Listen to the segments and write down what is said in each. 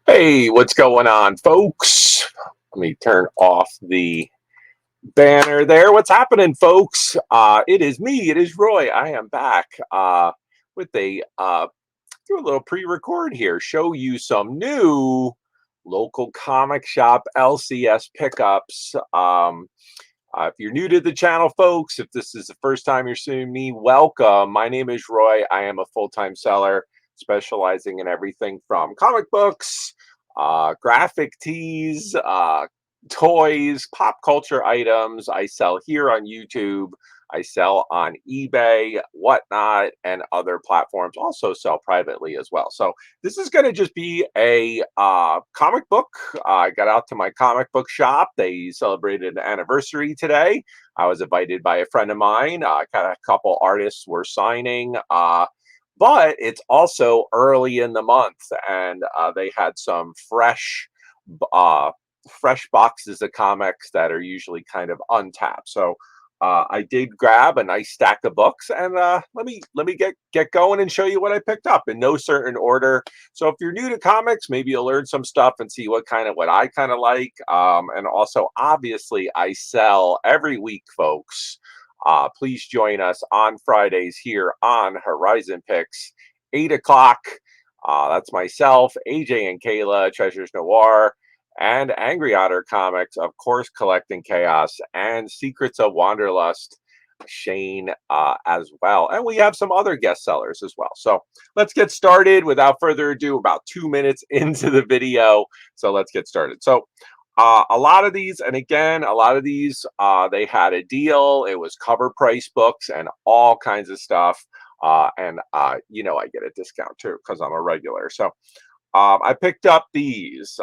Hey, what's going on, folks? Let me turn off the banner there. What's happening, folks? It is me. It is Roy. I am back with a do a little pre-record here. Show you some new local comic shop LCS pickups. If you're new to the channel, folks, if this is the first time you're seeing me, welcome. My name is Roy. I am a full-time seller specializing in everything from comic books, graphic tees, toys, pop culture items. I sell here on YouTube. I sell on eBay, whatnot, and other platforms. Also sell privately as well. So this is going to just be a comic book. I got out to my comic book shop. They celebrated an anniversary today. I was invited by a friend of mine. Got a couple artists were signing. But it's also early in the month, and they had some uh, fresh boxes of comics that are usually kind of untapped. So I did grab a nice stack of books, and let me get going and show you what I picked up in no certain order. So if you're new to comics, maybe you'll learn some stuff and see what I kind of like. And also, obviously, I sell every week, folks. Please join us on Fridays here on Horizon Picks, 8 o'clock. That's myself, AJ and Kayla, Treasures Noir, and Angry Otter Comics, of course, Collecting Chaos, and Secrets of Wanderlust, Shane, as well. And we have some other guest sellers as well. So let's get started without further ado, about 2 minutes into the video. So let's get started. So a lot of these, and again, a lot of these, they had a deal. It was cover price books and all kinds of stuff. I get a discount too because I'm a regular. So I picked up these.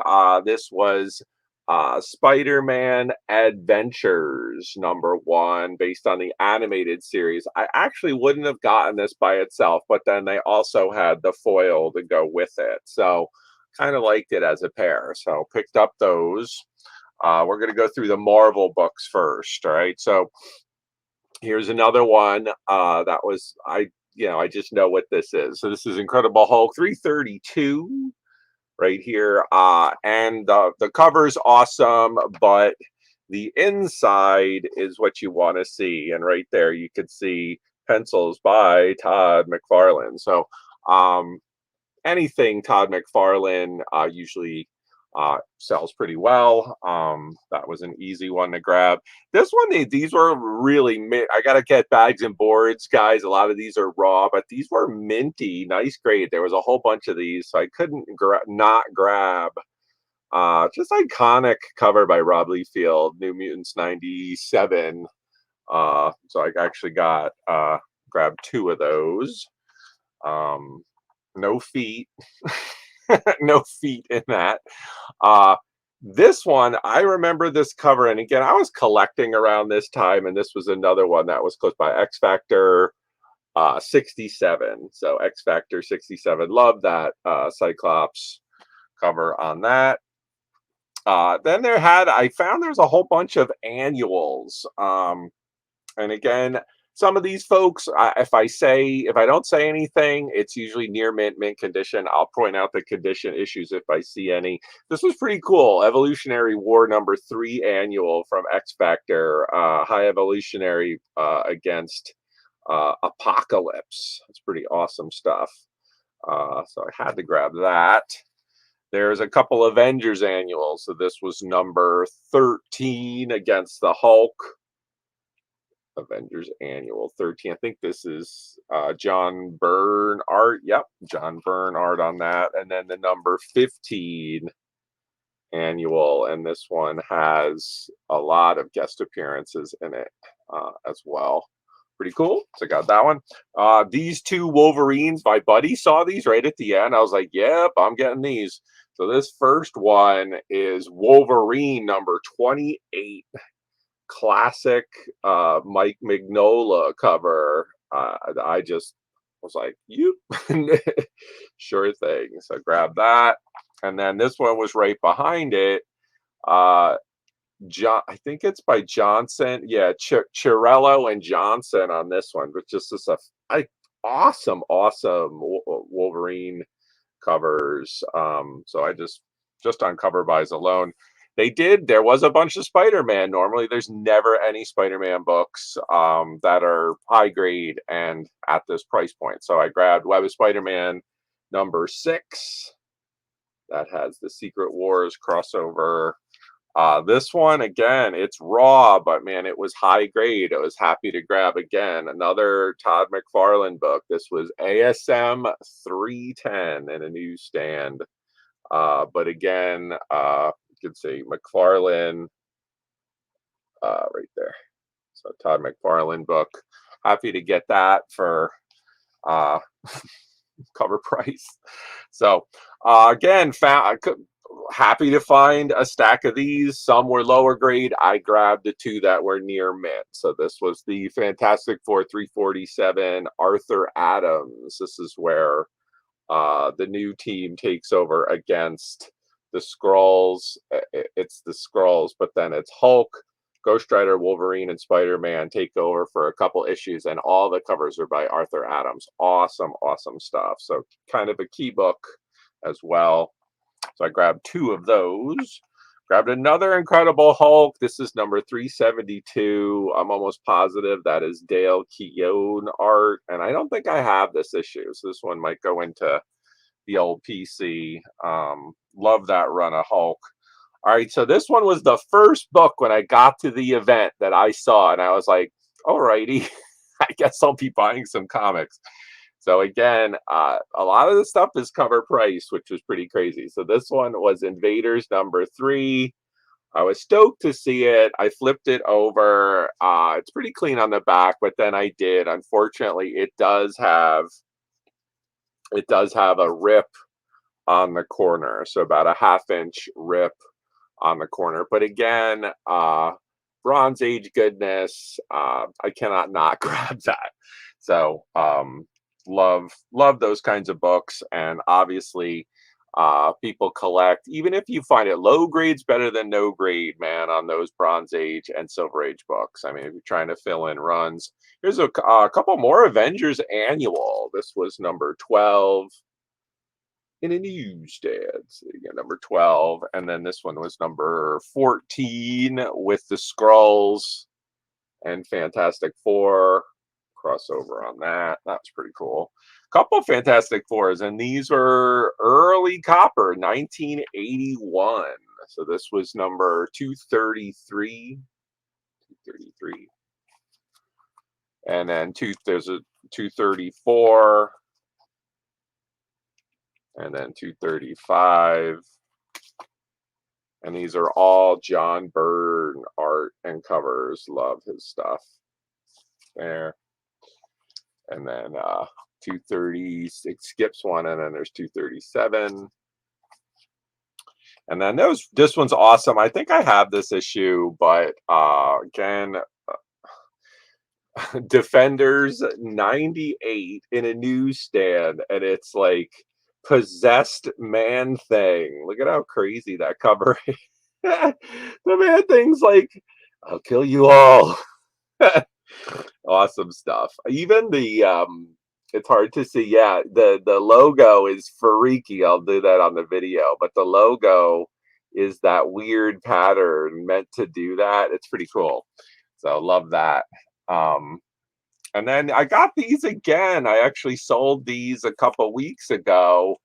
This was Spider-Man Adventures #1, based on the animated series. I actually wouldn't have gotten this by itself, but then they also had the foil to go with it. So kind of liked it as a pair. So picked up those. We're going to go through the Marvel books first. All right. So here's another one that was, I just know what this is. So this is Incredible Hulk 332 right here. And the cover's awesome, but the inside is what you want to see. And right there, you could see pencils by Todd McFarlane. So anything Todd McFarlane usually sells pretty well. That was an easy one to grab. This one, these were really I gotta get bags and boards, guys. A lot of these are raw, but these were minty, nice grade. There was a whole bunch of these, so I couldn't not grab. Just iconic cover by Rob Liefeld, New Mutants '97. So I actually got grabbed two of those. No feet. No feet in that. Uh, this one, I remember this cover, and again, I was collecting around this time, and this was another one that was close by X Factor 67. So X Factor 67, love that Cyclops cover on that. Then I found there's a whole bunch of annuals. And again, some of these folks, if I don't say anything, it's usually near mint condition. I'll point out the condition issues if I see any. This was pretty cool. Evolutionary War #3 annual from X Factor, High Evolutionary against Apocalypse. That's pretty awesome stuff. So I had to grab that. There's a couple Avengers annuals. So this was number 13 against the Hulk. Avengers Annual 13. I think this is John Byrne art. Yep, John Byrne art on that. And then the number 15 annual. And this one has a lot of guest appearances in it as well. Pretty cool. So I got that one. These two Wolverines, my buddy saw these right at the end. I was like, yep, I'm getting these. So this first one is Wolverine number 28. Classic Mike Mignola cover. I just was like, you sure thing. So grab that. And then this one was right behind it. I think it's by Johnson. Yeah, Chirello and Johnson on this one, but just this awesome Wolverine covers. So I just just on cover buys alone. There was a bunch of Spider-Man. Normally there's never any Spider-Man books that are high grade and at this price point. So I grabbed Web of Spider-Man number 6. That has the Secret Wars crossover. This one, again, it's raw, but man, it was high grade. I was happy to grab, again, another Todd McFarlane book. This was ASM 310 in a newsstand. But again, you can see McFarlane right there. So Todd McFarlane book. Happy to get that for cover price. So again, happy to find a stack of these. Some were lower grade. I grabbed the 2 that were near mint. So this was the Fantastic Four 347 Arthur Adams. This is where the new team takes over against the Skrulls. It's the Skrulls, but then it's Hulk, Ghost Rider, Wolverine, and Spider-Man take over for a couple issues, and all the covers are by Arthur Adams. Awesome, awesome stuff. So kind of a key book as well. So I grabbed 2 of those. Grabbed another Incredible Hulk. This is number 372. I'm almost positive that is Dale Keown art, and I don't think I have this issue, so this one might go into the old PC. Love that run of Hulk. All right, so this one was the first book when I got to the event that I saw, and I was like, alrighty, I guess I'll be buying some comics. So again, a lot of the stuff is cover price, which was pretty crazy. So this one was Invaders number 3. I was stoked to see it. I flipped it over. It's pretty clean on the back, but then I did. Unfortunately, it does have a rip on the corner, so about a 1/2-inch rip on the corner. But again, Bronze Age goodness. I cannot not grab that. So love those kinds of books, and obviously people collect, even if you find it low grades better than no grade, man, on those Bronze Age and Silver Age books. I mean, if you're trying to fill in runs, here's a couple more Avengers Annual. This was number 12 in a newsstand. So you get number 12, and then this one was number 14 with the Skrulls and Fantastic Four crossover on that. That's pretty cool. Couple Fantastic Fours, and these were early copper, 1981. So this was number 233. 233. And then there's a 234. And then 235. And these are all John Byrne art and covers. Love his stuff there. And then 230, it skips one, and then there's 237. And then this one's awesome. I think I have this issue, but again, Defenders 98 in a newsstand, and it's like possessed man thing. Look at how crazy that cover is. The man thing's like, I'll kill you all. Awesome stuff. Even the it's hard to see. Yeah, the logo is freaky. I'll do that on the video, but the logo is that weird pattern meant to do that. It's pretty cool. So love that. And then I got these again. I actually sold these a couple weeks ago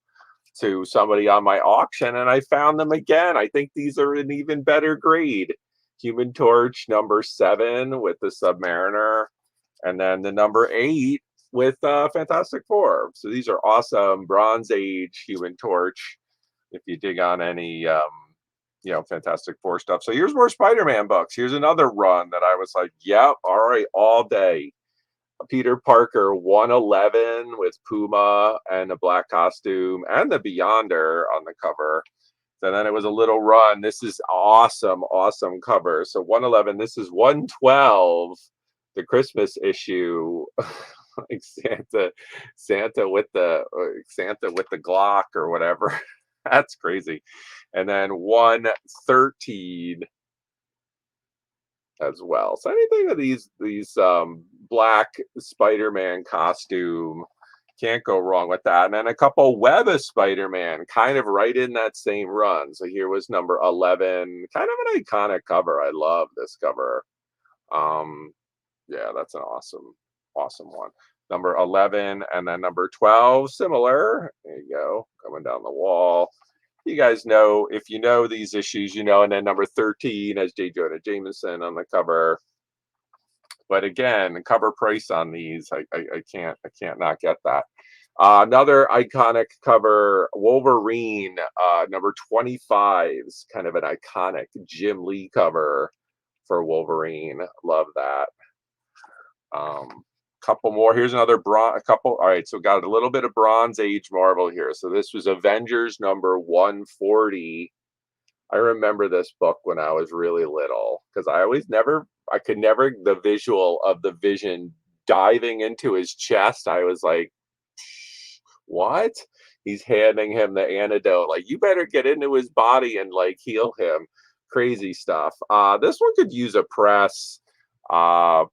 to somebody on my auction, and I found them again. I think these are an even better grade. Human Torch number 7 with the Submariner, and then the number 8 with Fantastic Four. So these are awesome Bronze Age Human Torch, if you dig on any Fantastic Four stuff. So here's more Spider-Man books. Here's another run that I was like, yep, all right, all day. Peter Parker 111 with Puma and a black costume and the Beyonder on the cover. And then it was a little run. This is awesome, awesome cover. So 111, this is 112, the Christmas issue. Like Santa with the Glock or whatever. That's crazy. And then 113 as well. So anything of these black Spider-Man costume Can't go wrong with that. And then a couple Web of Spider-Man, kind of right in that same run. So here was number 11, kind of an iconic cover. I love this cover. Um, yeah, that's an awesome one. Number 11 and then number 12, similar. There you go, coming down the wall. You guys know, if you know these issues, you know. And then number 13 as J. Jonah Jameson on the cover. But again, cover price on these, I can't not get that. Another iconic cover, Wolverine, number 25 is kind of an iconic Jim Lee cover for Wolverine. Love that. Couple more. Here's another bronze. A couple. All right, so got a little bit of Bronze Age Marvel here. So this was Avengers number 140. I remember this book when I was really little because I could never, the visual of the Vision diving into his chest. I was like, what? He's handing him the antidote. Like, you better get into his body and like heal him. Crazy stuff. This one could use a press. Uh,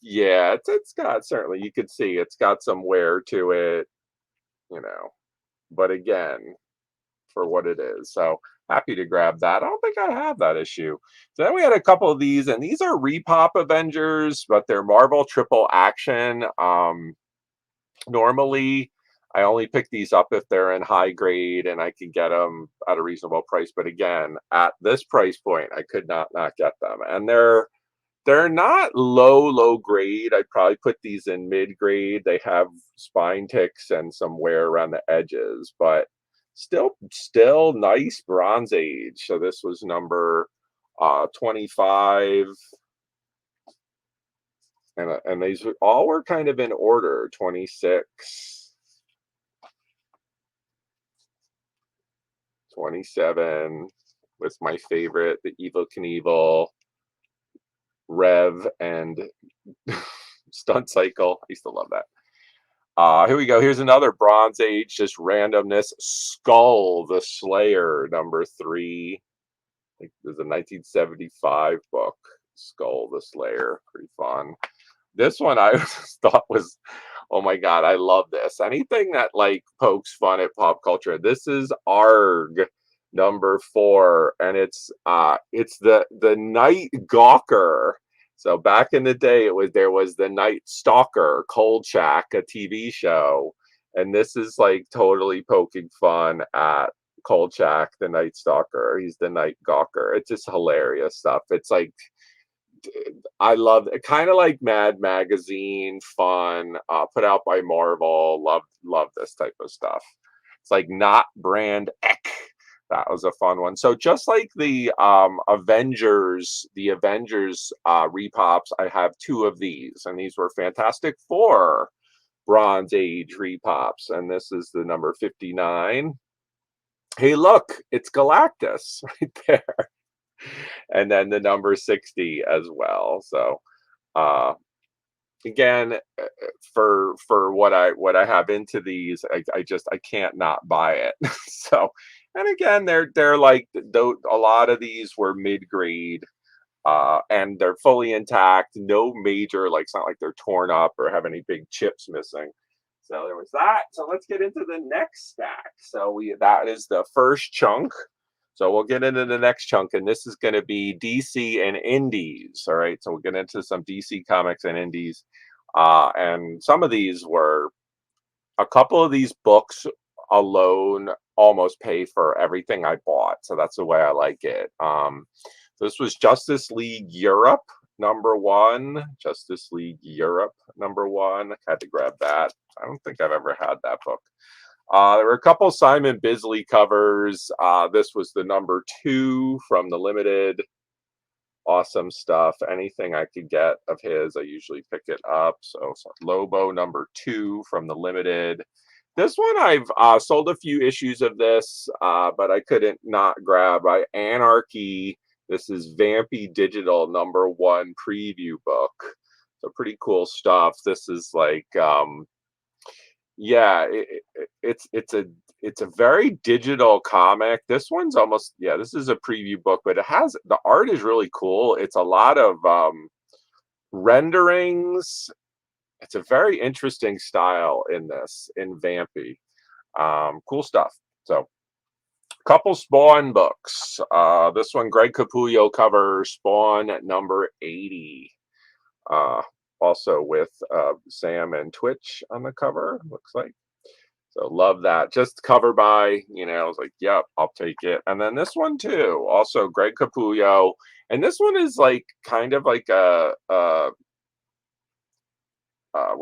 yeah, it's got, certainly you could see it's got some wear to it, you know. But again, for what it is. So happy to grab that. I don't think I have that issue. So then we had a couple of these, and these are Repop Avengers, but they're Marvel Triple Action. Normally, I only pick these up if they're in high grade and I can get them at a reasonable price. But again, at this price point, I could not get them, and they're not low grade. I'd probably put these in mid grade. They have spine ticks and some wear around the edges, but still nice Bronze Age. So this was number 25, and these all were kind of in order. 26, 27 was my favorite, the Evil Knievel, Rev, and Stunt Cycle. I used to love that. Here we go. Here's another Bronze Age, just randomness. Skull the Slayer, number 3. I think there's a 1975 book. Skull the Slayer, pretty fun. This one I thought was, oh my god, I love this. Anything that like pokes fun at pop culture. This is Arg, number 4, and it's the Night Gawker. So back in the day, there was the Night Stalker, Kolchak, a TV show, and this is like totally poking fun at Kolchak, the Night Stalker. He's the Night Gawker. It's just hilarious stuff. It's like, I love it, kind of like Mad Magazine, fun, put out by Marvel. Love this type of stuff. It's like not brand Eck. That was a fun one. So just like the Avengers, repops, I have 2 of these, and these were Fantastic Four Bronze Age repops, and this is the number 59. Hey, look, it's Galactus right there. And then the number 60 as well. So again, for what I have into these, I can't not buy it. So, and again, they're like, a lot of these were mid grade, and they're fully intact, no major, like, it's not like they're torn up or have any big chips missing. So there was that. So let's get into the next stack. So that is the first chunk. So we'll get into the next chunk, and this is going to be DC and indies. All right, so we'll get into some DC comics and indies, and some of these were, a couple of these books alone almost pay for everything I bought. So that's the way I like it. This was Justice League Europe number 1. Justice League Europe number 1. I had to grab that. I don't think I've ever had that book. There were a couple Simon Bisley covers. This was the number 2 from the limited. Awesome stuff. Anything I could get of his, I usually pick it up. So Lobo number 2 from the limited. This one I've sold a few issues of this, but I couldn't not grab. Anarchy. This is Vampy Digital number 1 preview book. So pretty cool stuff. This is like, yeah, it's a very digital comic. This one's almost, yeah, this is a preview book, but the art is really cool. It's a lot of renderings it's a very interesting style in this, in Vampy. Cool stuff. So, couple Spawn books. This one, Greg Capullo cover, Spawn number 80. Uh, Also with Sam and Twitch on the cover, looks like. So love that. Just cover by, I was like, yep, I'll take it. And then this one too, also Greg Capullo. And this one is like kind of like what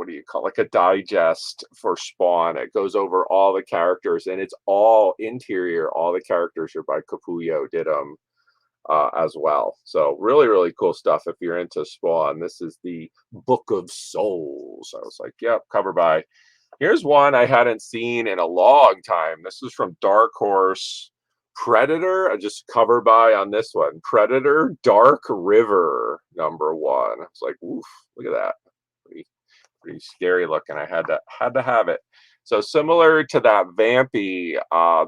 do you call, like a digest for Spawn. It goes over all the characters, and it's all interior. All the characters are by Capullo, did them as well. So really, really cool stuff if you're into Spawn. This is the Book of Souls. I was like, yep, cover by. Here's one I hadn't seen in a long time. This is from Dark Horse. Predator, I just cover by on this one. Predator Dark River number 1. I was like, oof, look at that. Pretty scary looking. I had to have it. So similar to that Vampy,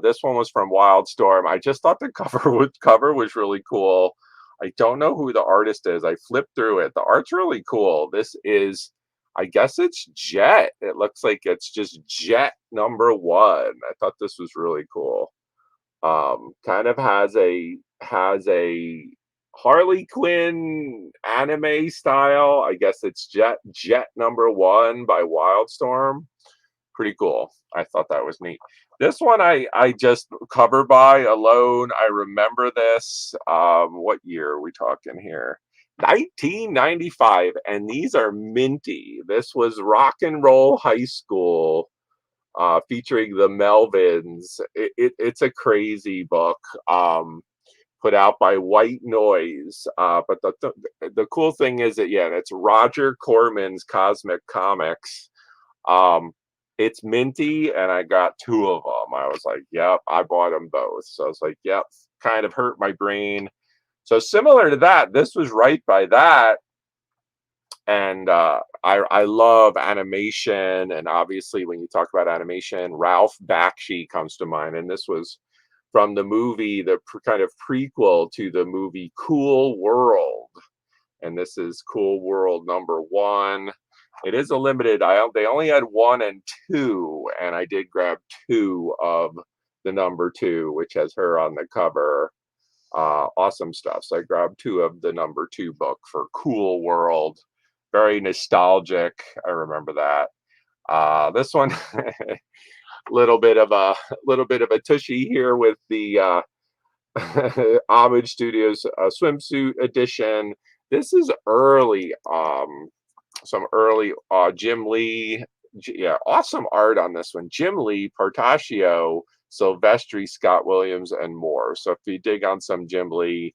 this one was from Wildstorm. I just thought the cover was really cool. I don't know who the artist is. I flipped through it. The art's really cool. This is, I guess it's Jet. It looks like it's just Jet number 1. I thought this was really cool. Kind of has a Harley Quinn anime style. I guess it's Jet number 1 by Wildstorm. Pretty cool. I thought that was neat. This one I just cover by alone. I remember this. What year are we talking here? 1995, and these are minty. This was Rock and Roll High School, featuring the Melvins. It's a crazy book. Put out by White Noise. But the cool thing is that, yeah, it's Roger Corman's Cosmic Comics. It's minty, and I got 2 of them. I was like, yep, I bought them both. So I was like, yep, kind of hurt my brain. So similar to that, this was right by that. And I love animation. And obviously, when you talk about animation, Ralph Bakshi comes to mind. And this was from the movie, the kind of prequel to the movie Cool World. And this is Cool World number 1. It is a limited. They only had 1 and 2, and I did grab 2 of the number 2, which has her on the cover. Awesome stuff. So I grabbed 2 of the number 2 book for Cool World. Very nostalgic. I remember that. This one, little bit of a tushy here with the Homage Studios swimsuit edition. This is early, some early Jim Lee. Yeah, awesome art on this one. Jim Lee, Partaccio, Silvestri, Scott Williams, and more. So if you dig on some Jim Lee,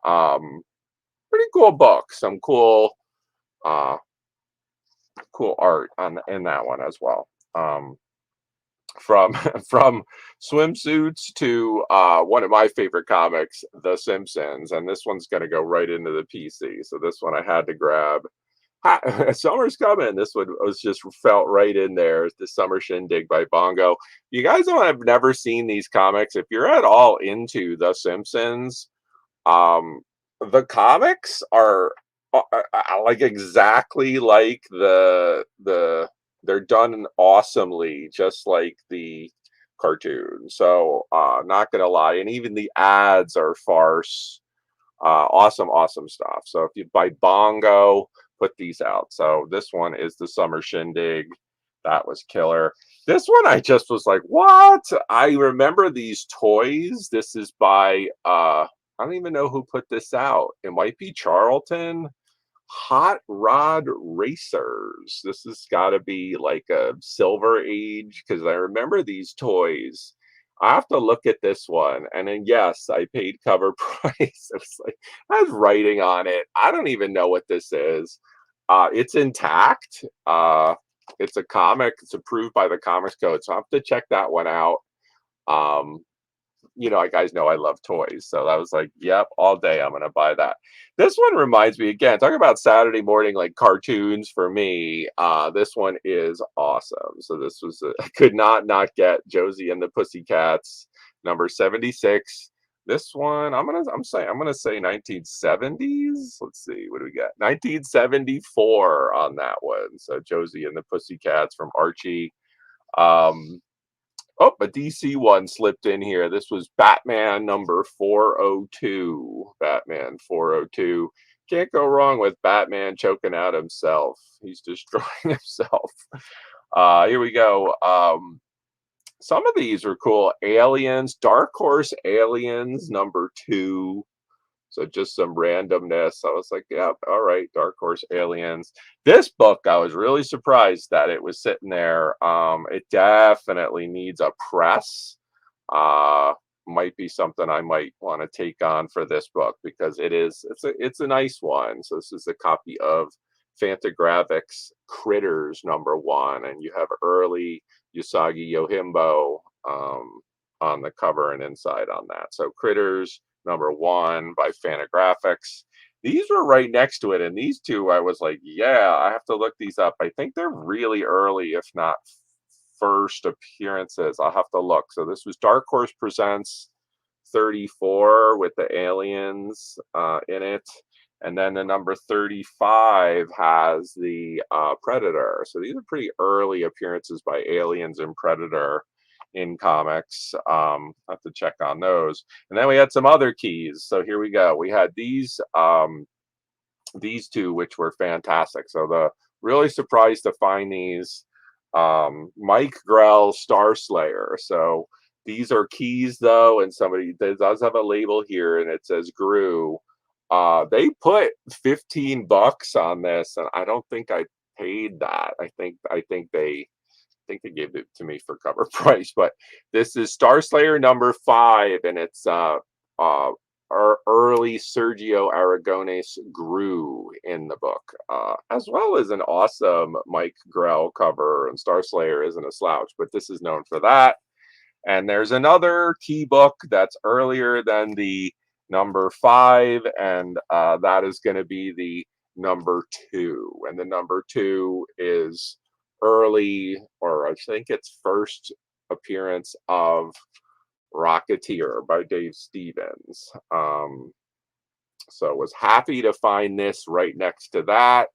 pretty cool book. Some cool art in that one as well. From from swimsuits to one of my favorite comics, The Simpsons, and this one's going to go right into the PC. So this one I had to grab. Summer's coming. This one was just felt right in there. The Summer Shindig by Bongo. You guys don't have never seen these comics. If you're at all into The Simpsons, the comics are like exactly like they're done awesomely, just like the cartoon. So not gonna lie, and even the ads are farce. Awesome stuff. So if you buy Bongo, put these out. So this one is the Summer Shindig. That was killer. This one I just was like, what? I remember these toys. This is by I don't even know who put this out. It might be Charlton. Hot Rod Racers. This has got to be like a Silver Age, because I remember these toys. I have to look at this one, and then yes, I paid cover price. It's like has writing on it. I don't even know what this is. It's intact. It's a comic. It's approved by the Comics Code, so I have to check that one out. Um, you guys know I love toys, so I was like, yep, all day I'm gonna buy that. This one reminds me, again, talking about Saturday morning like cartoons for me. This one is awesome. So this was I could not get Josie and the Pussycats number 76. This one, I'm gonna say 1970s. Let's see, what do we got? 1974 on that one. So Josie and the Pussycats from Archie. Um, oh, a DC one slipped in here. This was Batman number 402. Batman 402. Can't go wrong with Batman choking out himself. He's destroying himself. Here we go. Some of these are cool. Aliens, Dark Horse Aliens number 2. So just some randomness. I was like, yeah, all right, Dark Horse Aliens. This book, I was really surprised that it was sitting there. It definitely needs a press. Uh, might be something I might want to take on for this book because it's a nice one. So this is a copy of Fantagraphics Critters number 1, and you have early Usagi Yojimbo on the cover and inside on that. So Critters number 1 by Fantagraphics. These were right next to it, and these two I was like, yeah, I have to look these up. I think they're really early, if not first appearances. I'll have to look. So this was Dark Horse Presents 34 with the aliens in it. And then the number 35 has the Predator. So these are pretty early appearances by aliens and Predator in comics. I have to check on those. And then we had some other keys. So here we go. We had these two, which were fantastic. So the really surprised to find these. Mike Grell Star Slayer. So these are keys though, and somebody does have a label here, and it says Gru. They put $15 on this, and I don't think I paid that. I think they gave it to me for cover price. But this is Star Slayer number 5, and it's our early Sergio Aragones Gru in the book, as well as an awesome Mike Grell cover. And Star Slayer isn't a slouch, but this is known for that. And there's another key book that's earlier than the number 5, and that is going to be the number 2. And the number 2 is early, or I think it's first appearance of Rocketeer by Dave Stevens. So was happy to find this right next to that.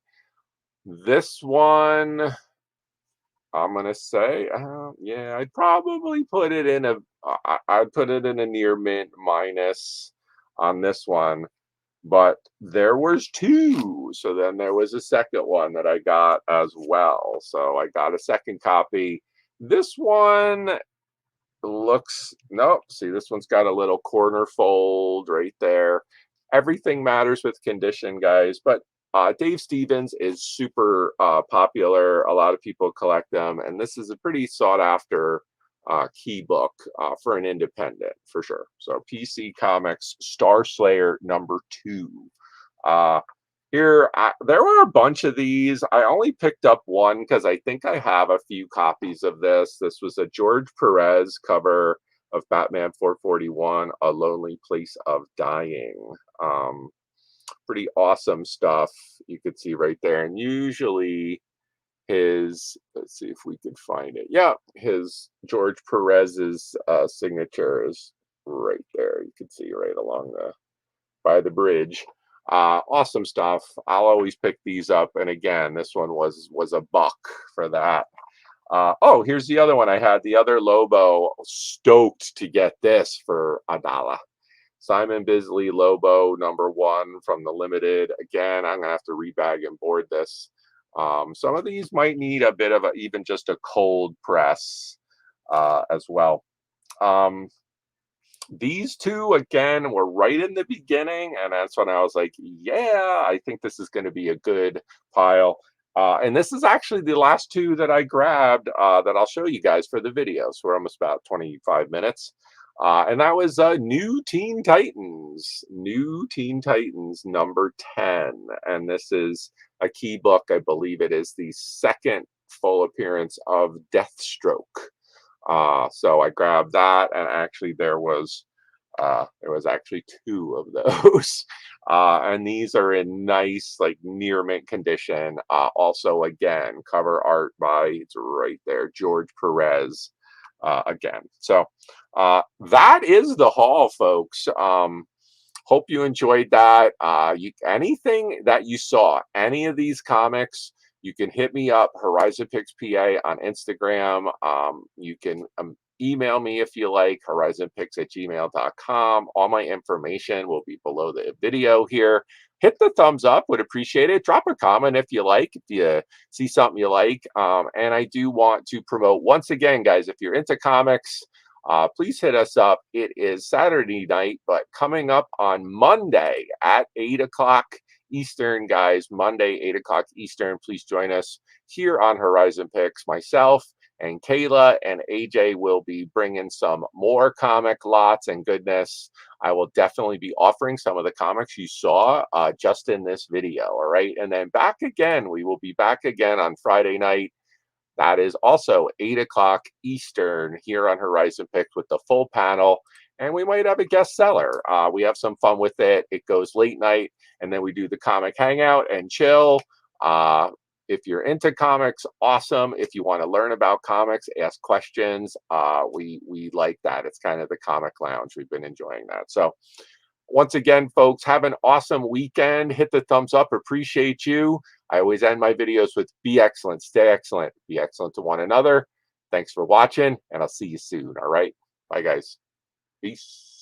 This one, I'm gonna say, yeah, I'd probably put it in I'd put it in a near mint minus on this one. But there was 2, so then there was a second one that I got as well. So I got a second copy. This one looks, nope, see, this one's got a little corner fold right there. Everything matters with condition, guys. But Dave Stevens is super popular. A lot of people collect them, and this is a pretty sought after key book for an independent, for sure. So PC Comics Star Slayer number 2. Here, there were a bunch of these. I only picked up one because I think I have a few copies of this. This was a George Perez cover of Batman 441, A Lonely Place of Dying. Pretty awesome stuff you could see right there. And usually his, let's see if we could find it. Yeah, his George Perez's signature is right there. You can see right along by the bridge. Awesome stuff. I'll always pick these up. And again, this one was a buck for that. Oh, here's the other one I had. The other Lobo. Stoked to get this for $1. Simon Bisley Lobo number 1 from the limited. Again, I'm gonna have to rebag and board this. Some of these might need a bit of even just a cold press as well. These two, again, were right in the beginning, and that's when I was like, yeah, I think this is going to be a good pile. And this is actually the last 2 that I grabbed that I'll show you guys for the video. So we're almost about 25 minutes. And that was New Teen Titans number 10. And this is a key book. I believe it is the second full appearance of Deathstroke. So I grabbed that, and actually there was actually 2 of those. And these are in nice, like, near mint condition. Also, again, cover art by, it's right there, George Perez. again. So that is the haul, folks. Hope you enjoyed that. Anything that you saw, any of these comics, you can hit me up, Horizon Picks PA on Instagram. You can email me if you like, horizonpicks@gmail.com. All my information will be below the video here. Hit the thumbs up, would appreciate it. Drop a comment if you like, if you see something you like. And I do want to promote, once again, guys, if you're into comics, please hit us up. It is Saturday night, but coming up on Monday at 8 o'clock Eastern, guys, Monday, 8 o'clock Eastern, please join us here on Horizon Picks. Myself and Kayla and AJ will be bringing some more comic lots and goodness. I will definitely be offering some of the comics you saw just in this video, all right? And then back again, we will be back again on Friday night. That is also 8 o'clock Eastern here on Horizon Picks with the full panel. And we might have a guest seller. We have some fun with it. It goes late night, and then we do the comic hangout and chill. If you're into comics, awesome. If you want to learn about comics, ask questions. We like that. It's kind of the comic lounge. We've been enjoying that. So once again, folks, have an awesome weekend. Hit the thumbs up. Appreciate you. I always end my videos with be excellent, stay excellent, be excellent to one another. Thanks for watching, and I'll see you soon. All right. Bye, guys. Peace.